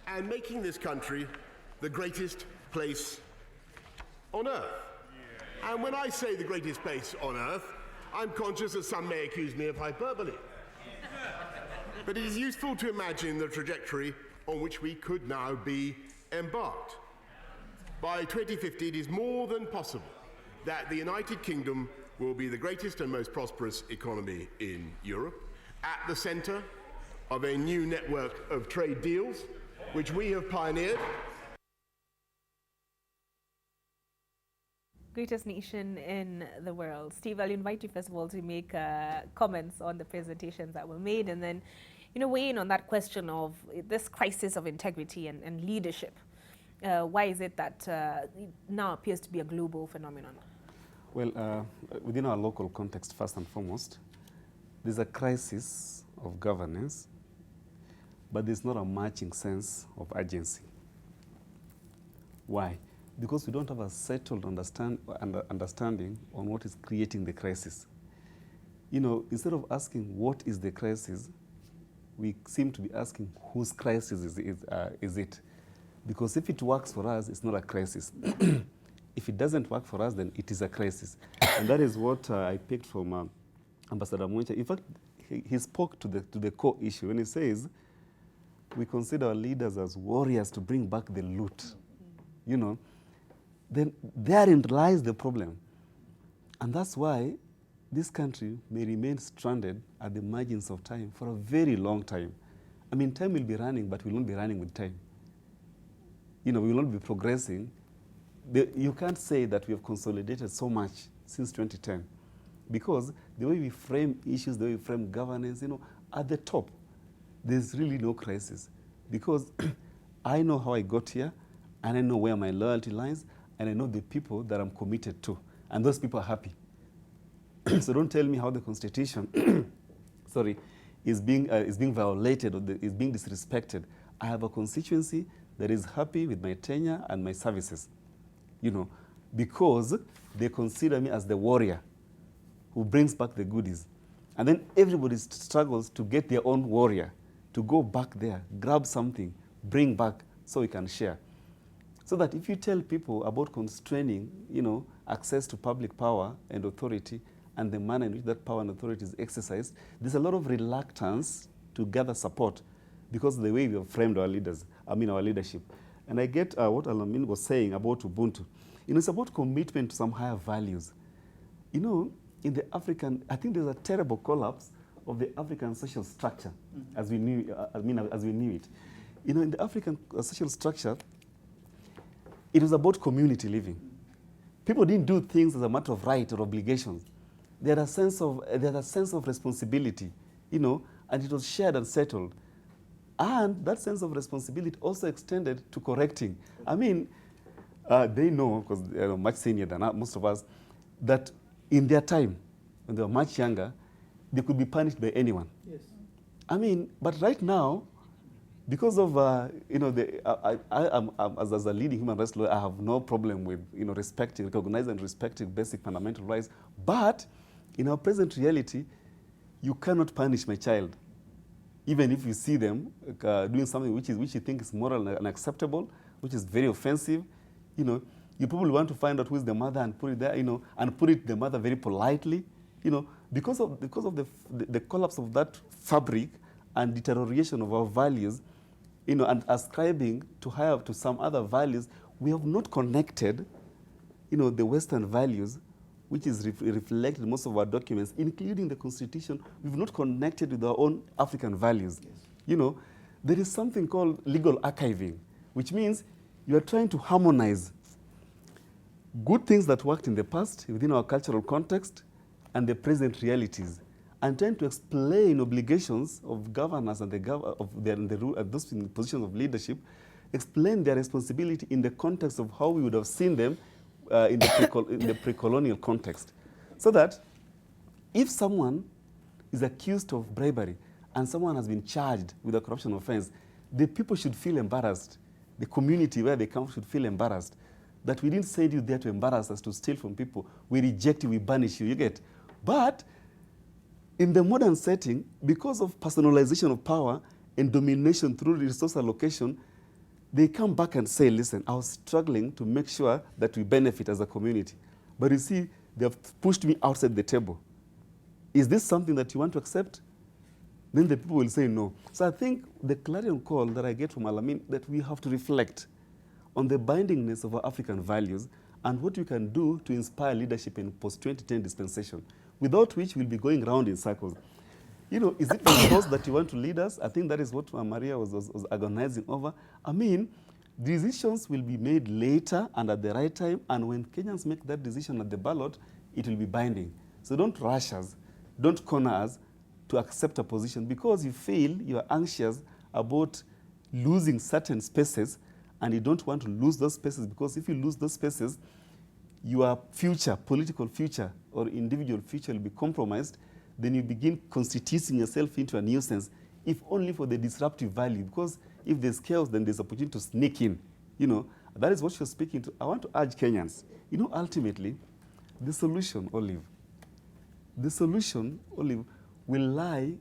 [SPEAKER 16] and making this country the greatest place on earth. And when I say the greatest place on earth, I'm conscious that some may accuse me of hyperbole. But it is useful to imagine the trajectory on which we could now be embarked. By 2050, it is more than possible that the United Kingdom will be the greatest and most prosperous economy in Europe, at the centre of a new network of trade deals, which we have pioneered.
[SPEAKER 2] Greatest nation in the world. Steve, I'll invite you first of all to make comments on the presentations that were made, and then, weigh in on that question of this crisis of integrity and leadership. Why is it that it now appears to be a global phenomenon?
[SPEAKER 3] Well, within our local context, first and foremost, there's a crisis of governance, but there's not a matching sense of urgency. Why? Because we don't have a settled understanding on what is creating the crisis. Instead of asking what is the crisis, we seem to be asking whose crisis is it? Because if it works for us, it's not a crisis. If it doesn't work for us, then it is a crisis. And that is what I picked from Ambassador Mwencha. In fact, he spoke to the core issue when he says, we consider our leaders as warriors to bring back the loot. Then therein lies the problem. And that's why this country may remain stranded at the margins of time for a very long time. I mean, time will be running, but we will not be running with time. We will not be progressing you can't say that we have consolidated so much since 2010, because the way we frame issues, the way we frame governance, at the top, there's really no crisis. Because I know how I got here, and I know where my loyalty lies, and I know the people that I'm committed to, and those people are happy. So don't tell me how the Constitution, is being violated or is being disrespected. I have a constituency that is happy with my tenure and my services, because they consider me as the warrior who brings back the goodies. And then everybody struggles to get their own warrior, to go back there, grab something, bring back so we can share. So that if you tell people about constraining, access to public power and authority and the manner in which that power and authority is exercised, there's a lot of reluctance to gather support because of the way we have framed our leadership. And I get what Alamin was saying about Ubuntu. It's about commitment to some higher values. In the African, I think there's a terrible collapse of the African social structure as we knew, as we knew it. In the African social structure, it was about community living. People didn't do things as a matter of right or obligations. They had a sense of responsibility, and it was shared and settled. And that sense of responsibility also extended to correcting. They know, because they're much senior than most of us, that in their time, when they were much younger, they could be punished by anyone.
[SPEAKER 1] Yes.
[SPEAKER 3] But right now, because of, as a leading human rights lawyer, I have no problem with, recognizing and respecting basic fundamental rights. But in our present reality, you cannot punish my child, even if you see them doing something which you think is moral and unacceptable, which is very offensive. You probably want to find out who is the mother and put it there, and put it the mother very politely, because of the collapse of that fabric and deterioration of our values, and ascribing to some other values, we have not connected, the Western values, which is reflected in most of our documents, including the Constitution. We've not connected with our own African values. Yes. There is something called legal archiving, which means you are trying to harmonize good things that worked in the past within our cultural context and the present realities, and trying to explain obligations of governors and those in positions of leadership, explain their responsibility in the context of how we would have seen them in the pre-colonial context. So that if someone is accused of bribery and someone has been charged with a corruption offense, the people should feel embarrassed. The community where they come should feel embarrassed that we didn't send you there to embarrass us, to steal from people. We reject you, we banish you, you get. But in the modern setting, because of personalization of power and domination through resource allocation, they come back and say, listen, I was struggling to make sure that we benefit as a community. But you see, they have pushed me outside the table. Is this something that you want to accept? Then the people will say no. So I think the clarion call that I get from Alamin, that we have to reflect on the bindingness of our African values and what we can do to inspire leadership in post-2010 dispensation, without which we'll be going round in circles. Is it the cause that you want to lead us? I think that is what Maria was agonizing over. Decisions will be made later and at the right time, and when Kenyans make that decision at the ballot, it will be binding. So don't rush us, don't corner us to accept a position because you feel you are anxious about losing certain spaces, and you don't want to lose those spaces, because if you lose those spaces, your future, political future or individual future will be compromised. Then you begin constituting yourself into a nuisance, if only for the disruptive value. Because if there's chaos, then there's opportunity to sneak in. That is what you're speaking to. I want to urge Kenyans. Ultimately, the solution, Olive, will lie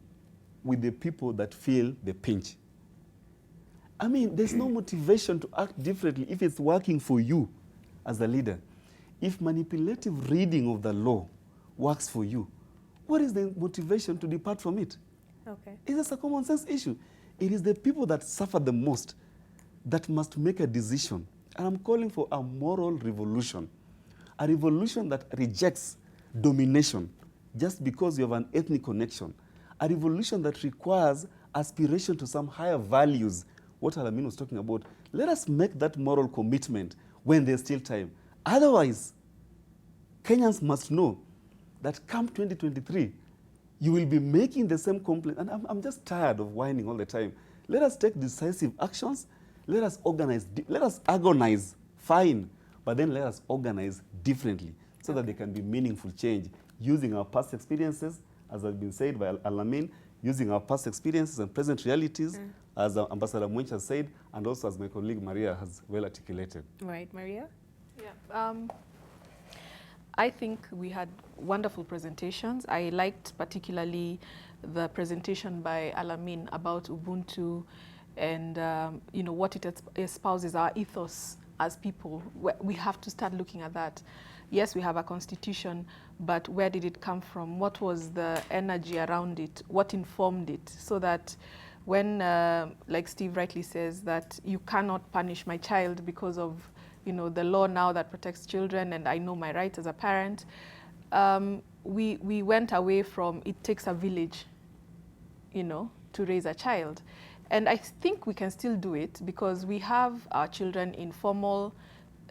[SPEAKER 3] with the people that feel the pinch. There's no motivation to act differently if it's working for you as a leader. If manipulative reading of the law works for you, what is the motivation to depart from it?
[SPEAKER 2] Okay.
[SPEAKER 3] It's a common sense issue. It is the people that suffer the most that must make a decision. And I'm calling for a moral revolution. A revolution that rejects domination just because you have an ethnic connection. A revolution that requires aspiration to some higher values, what Alamin was talking about. Let us make that moral commitment when there's still time. Otherwise, Kenyans must know that come 2023, you will be making the same complaint. And I'm just tired of whining all the time. Let us take decisive actions. Let us organize. Let us agonize, fine. But then let us organize differently so that there can be meaningful change using our past experiences, as has been said by Alamin, using our past experiences and present realities, as Ambassador Mwench has said, and also as my colleague Maria has well articulated.
[SPEAKER 2] Right, Maria?
[SPEAKER 14] Yeah. I think we had wonderful presentations. I liked particularly the presentation by Alamin about Ubuntu and you know, what it espouses, our ethos as people. We have to start looking at that. Yes, we have a constitution, but where did it come from? What was the energy around it? What informed it? So that when, like Steve rightly says, that you cannot punish my child because of, you know, the law now that protects children, and I know my rights as a parent, we went away from it takes a village, you know, to raise a child. And I think we can still do it because we have our children in formal,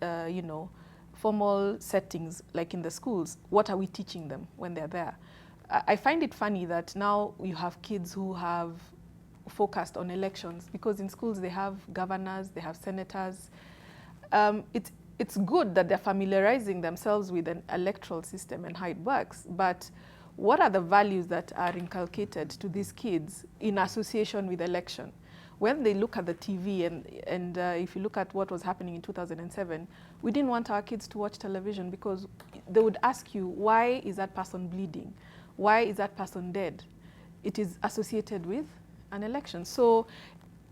[SPEAKER 14] you know, formal settings, like in the schools. What are we teaching them when they're there? I find it funny that now you have kids who have focused on elections because in schools they have governors, they have senators. It's good that they're familiarizing themselves with an electoral system and how it works, but what are the values that are inculcated to these kids in association with election? When they look at the TV, and if you look at what was happening in 2007, we didn't want our kids to watch television because they would ask you, why is that person bleeding? Why is that person dead? It is associated with an election. So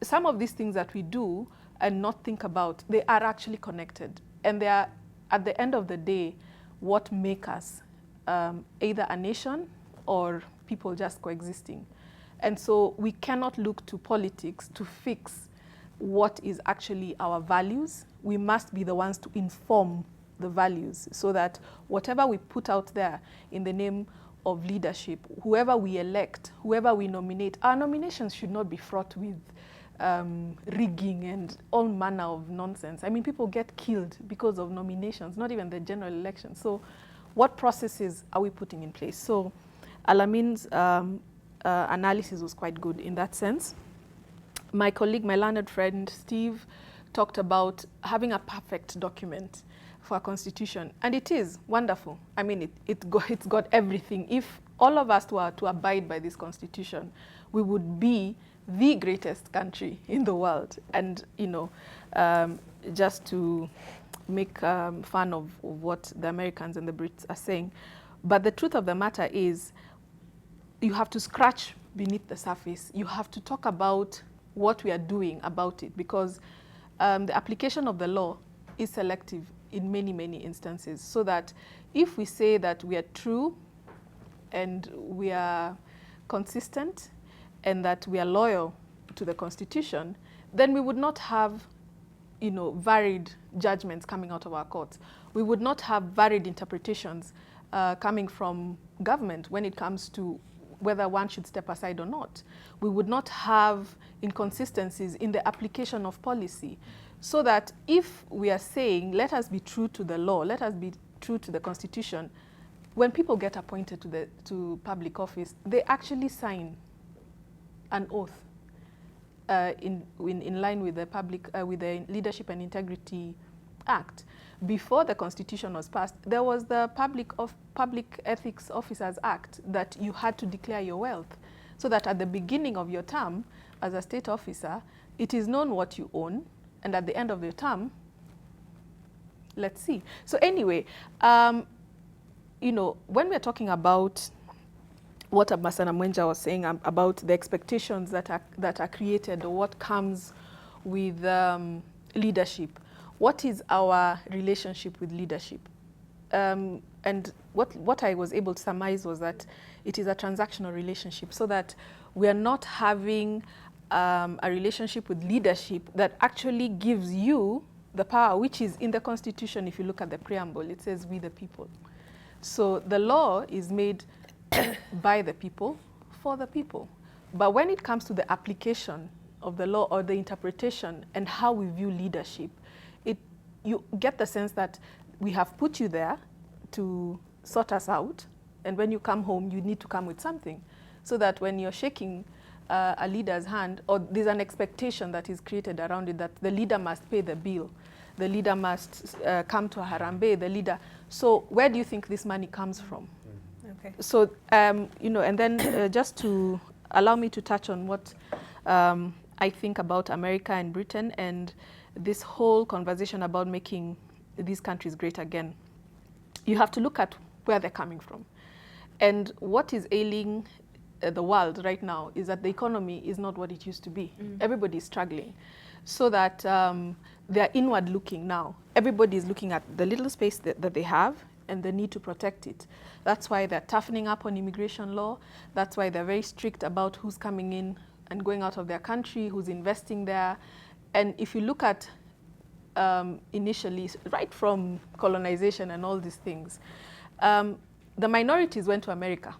[SPEAKER 14] some of these things that we do and not think about, they are actually connected. And they are, at the end of the day, what make us either a nation or people just coexisting. And so we cannot look to politics to fix what is actually our values. We must be the ones to inform the values so that whatever we put out there in the name of leadership, whoever we elect, whoever we nominate, our nominations should not be fraught with rigging and all manner of nonsense. I mean, people get killed because of nominations, not even the general election. So what processes are we putting in place? So Alamin's analysis was quite good in that sense. My colleague, my learned friend, Steve, talked about having a perfect document for a constitution. And it is wonderful. I mean, it's got everything. If all of us were to abide by this constitution, we would be the greatest country in the world. And, you know, just to make fun of what the Americans and the Brits are saying. But the truth of the matter is, you have to scratch beneath the surface. You have to talk about what we are doing about it, because the application of the law is selective in many, many instances. So that if we say that we are true and we are consistent and that we are loyal to the Constitution, then we would not have, you know, varied judgments coming out of our courts. We would not have varied interpretations coming from government when it comes to whether one should step aside or not. We would not have inconsistencies in the application of policy. So that if we are saying, let us be true to the law, let us be true to the Constitution, when people get appointed to public office, they actually sign an oath in line with the Leadership and Integrity Act. Before the Constitution was passed, there was the Public Ethics Officers Act that you had to declare your wealth, so that at the beginning of your term as a state officer, it is known what you own, and at the end of your term, let's see. So anyway, you know, when we're talking about what Ambassador Mwenja was saying about the expectations that are created, or what comes with leadership, what is our relationship with leadership? And what I was able to surmise was that it is a transactional relationship, so that we are not having a relationship with leadership that actually gives you the power, which is in the Constitution. If you look at the preamble, it says we the people. So the law is made by the people, for the people. But when it comes to the application of the law or the interpretation and how we view leadership, you get the sense that we have put you there to sort us out, and when you come home, you need to come with something, so that when you're shaking a leader's hand, or there's an expectation that is created around it, that the leader must pay the bill, the leader must come to a harambe, the leader. So where do you think this money comes from?
[SPEAKER 2] Okay.
[SPEAKER 14] So, you know, and then just to allow me to touch on what I think about America and Britain and this whole conversation about making these countries great again. You have to look at where they're coming from. And what is ailing the world right now is that the economy is not what it used to be. Everybody is struggling. So that they're inward looking now. Everybody is looking at the little space that they have and the need to protect it. That's why they're toughening up on immigration law. That's why they're very strict about who's coming in and going out of their country, who's investing there. And if you look at initially, right from colonization and all these things, the minorities went to America,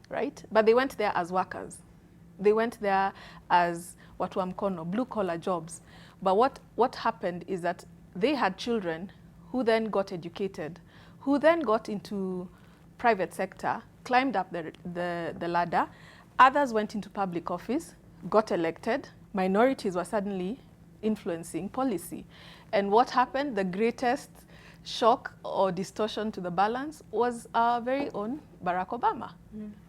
[SPEAKER 14] right? But they went there as workers. They went there as watu wa mkono, blue-collar jobs. But what happened is that they had children who then got educated, who then got into private sector, climbed up the ladder. Others went into public office, got elected. Minorities were suddenly influencing policy. And what happened? The greatest shock or distortion to the balance was our very own Barack Obama.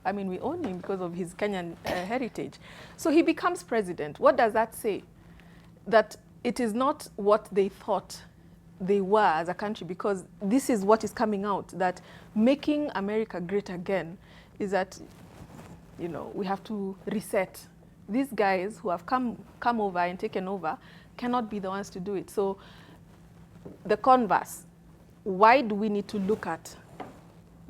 [SPEAKER 14] I mean, we own him because of his Kenyan heritage. So he becomes president. What does that say? That it is not what they thought they were as a country, because this is what is coming out, that making America great again is that, you know, we have to reset. These guys who have come over and taken over cannot be the ones to do it. So the converse, why do we need to look at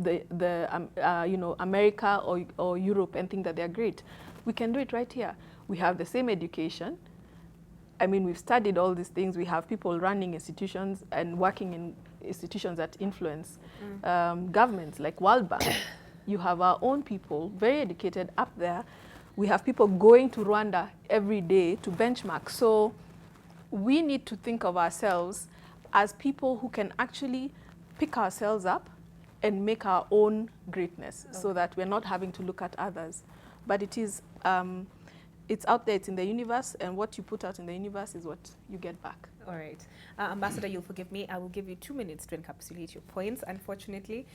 [SPEAKER 14] you know, America or Europe and think that they're great? We can do it right here. We have the same education. I mean, we've studied all these things. We have people running institutions and working in institutions that influence governments, like World Bank. You have our own people, very educated, up there. We have people going to Rwanda every day to benchmark. So we need to think of ourselves as people who can actually pick ourselves up and make our own greatness, so that we're not having to look at others. But it is, it's out there, it's in the universe, and what you put out in the universe is what you get back.
[SPEAKER 2] All right. Ambassador, you'll forgive me. I will give you 2 minutes to encapsulate your points. Unfortunately,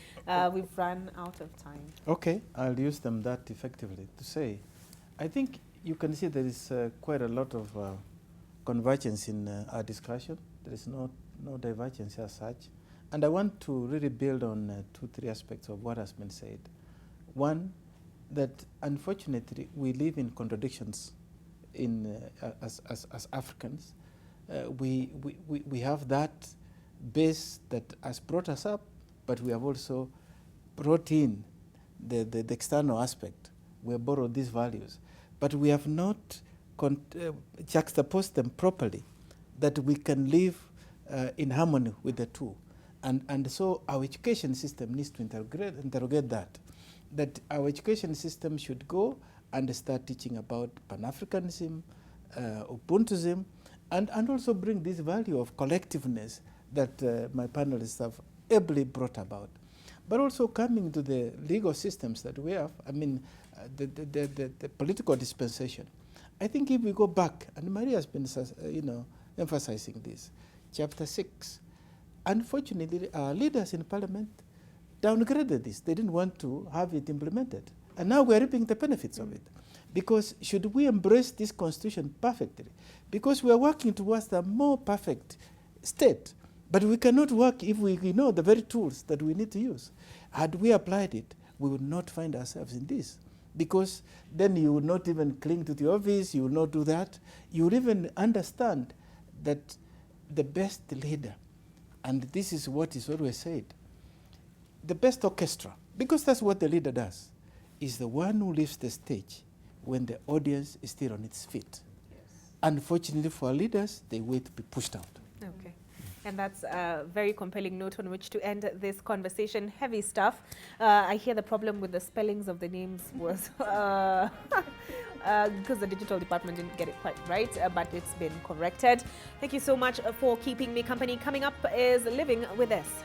[SPEAKER 2] we've run out of time.
[SPEAKER 1] Okay, I'll use them that effectively to say, I think you can see there is quite a lot of convergence in our discussion. There is no divergence as such. And I want to really build on 2-3 aspects of what has been said. One, that unfortunately we live in contradictions as Africans. We have that base that has brought us up, but we have also brought in the external aspect. We have borrowed these values, but we have not juxtaposed them properly, that we can live in harmony with the two. And so our education system needs to interrogate that our education system should go and start teaching about Pan-Africanism, Ubuntuism, and also bring this value of collectiveness that my panelists have ably brought about. But also coming to the legal systems that we have, I mean, the political dispensation. I think if we go back, and Maria has been, you know, emphasizing this, Chapter 6, unfortunately, our leaders in Parliament downgraded this. They didn't want to have it implemented. And now we're reaping the benefits of it. Because should we embrace this constitution perfectly? Because we are working towards a more perfect state. But we cannot work if we know the very tools that we need to use. Had we applied it, we would not find ourselves in this. Because then you would not even cling to the office, you will not do that. You will even understand that the best leader, and this is what is always said, the best orchestra, because that's what the leader does, is the one who leaves the stage when the audience is still on its feet. Yes. Unfortunately for our leaders, they wait to be pushed out.
[SPEAKER 2] Okay. And that's a very compelling note on which to end this conversation. Heavy stuff. I hear the problem with the spellings of the names was because the digital department didn't get it quite right, but it's been corrected. Thank you so much for keeping me company. Coming up is Living with Us.